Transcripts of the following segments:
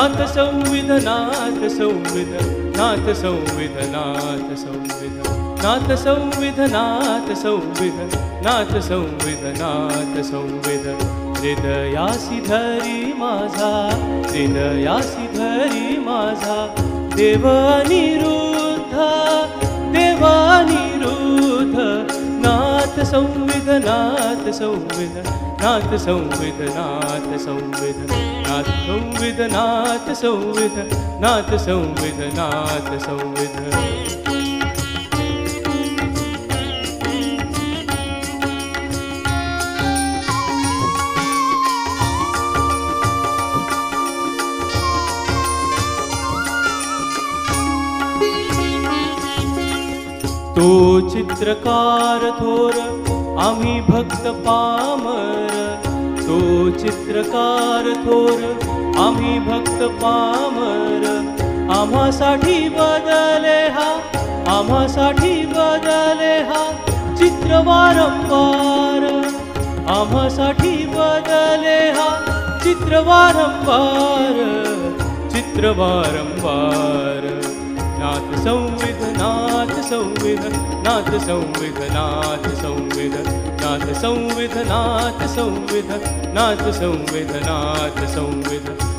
नाथ संविध नाथ संविध नाथ संविध नाथ संविध नाथ संविध नाथ संविध नाथ संविध नाथ संविध हृदयासी धरी माझा हृदयासी धरी माझा देव अनिरुद्ध देव अनिरुद्ध नाथ संविध नाथ संविध नाथ संविध नाथ संविध नाथ संविध नाथ संविध नाथ संविध नाथ संविध तो चित्रकार थोर आम्ही भक्त पामर तो चित्रकार थोर आम्ही भक्त पामर आम्हासाठी बदले हा आम्हासाठी बदले हा चित्र वारंवार आम्हासाठी बदले हा चित्र वारंवार चित्र वारंवार नाथ संविध नाथ संविध नाथ संविध नाथ संविध नाथ संविध नाथ संविध नाथ संविध नाथ संविध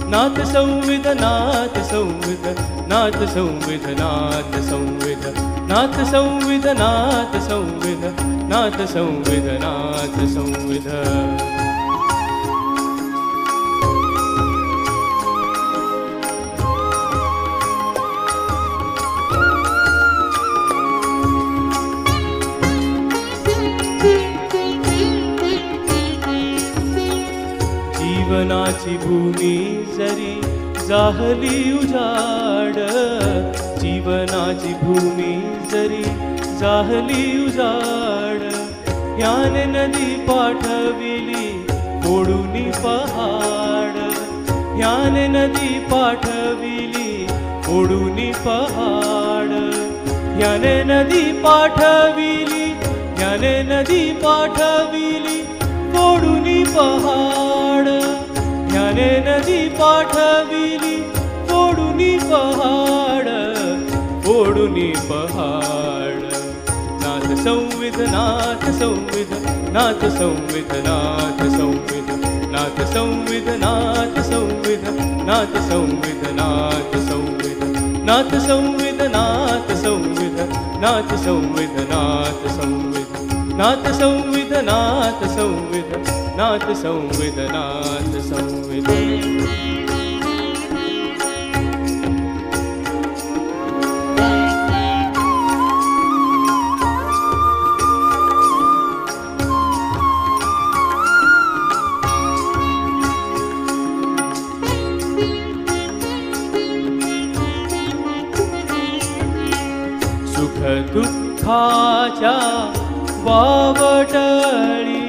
नाथ संविध नाथ संविध नाथ संविध नाथ संविध नाथ संविध नाथ संविध नाथ संविध नाथ संविध जीवनाची भूमी जरी जाहली उजाड जीवनाची भूमी जरी जाहली उजाड याने नदी पाठविली ओढूनी पहाड याने नदी पाठविली ओढूनी पहाड याने नदी पाठविली याने नदी पाठविली ओढूनी पहाड याने नदी पाठविली ओढूनी पहाड ओढूनी पहाड नाथ संविध नाथ संविध नाथ संविध नाथ संविध नाथ संविध नाथ संविध नाथ संविध नाथ संविध नाथ संविध नाथ संविध नाथ संविध नाथ संविध नाथ संविध नाथ संविध नाथ संविध नाथ संविध सुख दुःखाच्या वावटळी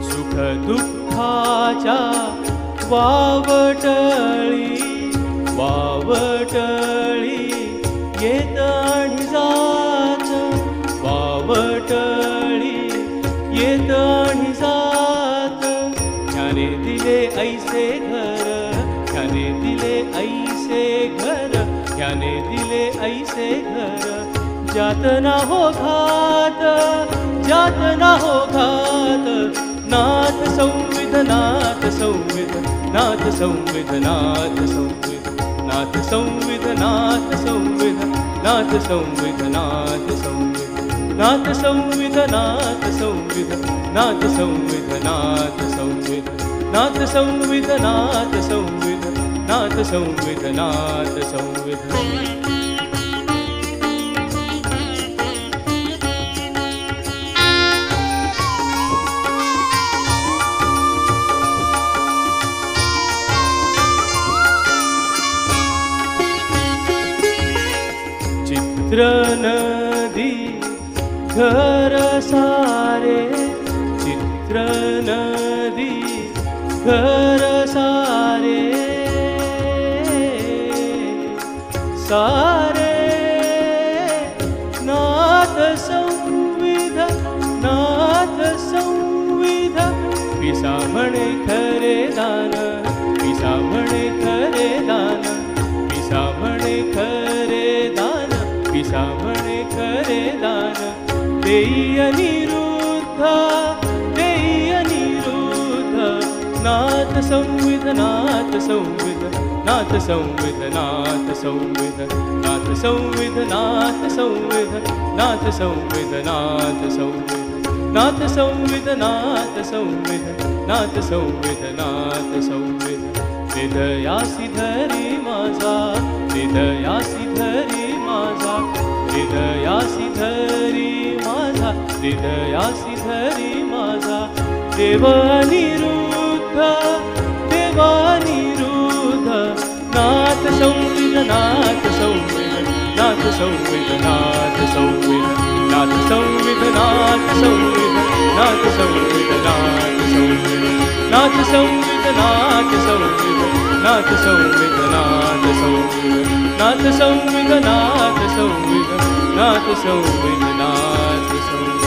सुख दुःखाच्या वावटळी वावटळी येत आणि जात वावटळी येत आणि जात ह्याने दिले ऐसे घर ह्याने दिले ऐसे घर ह्याने दिले ऐसे घर जात ना हो घात जात ना हो घात नाथ संविध नाथ संविध नाथ संविध नाथ संविध नाथ संविध नाथ संविध नाथ संविध नाथ संविध नाथ संविध नाथ संविध नाथ संविध नाथ संविध नाथ संविध नाथ संविध नाथ संविध नाथ संविध चित्र नदी घर सारे चित्र नदी घर सारे सारे नाथ संविध नाथ संविध पिसा म्हणे खरे दान पिसा म्हणे खरे दान, देई अनिरुद्ध, देई अनिरुद्ध. नाथ संविध, नाथ संविध, नाथ संविध, नाथ संविध, नाथ संविध, नाथ संविध, नाथ संविध, नाथ संविध, नाथ संविध, नाथ संविध, नाथ संविध, नाथ संविध. हृदयासी धरी माझा, हृदयासी धरी माझा, हृदयासी धरी माझा, हृदयासी धरी माझा. देव अनिरुद्ध, देव अनिरुद्ध. नाथ संविध, नाथ संविध, नाथ संविध, नाथ संविध, नाथ संविध, नाथ संविध, नाथ संविध, नाथ संविध, नाथ संविध, नाथ संविध, नाथ संविध, नाथ संविध, नाथ संविध, नाथ संविध, नाथ संविध, नाथ संविध.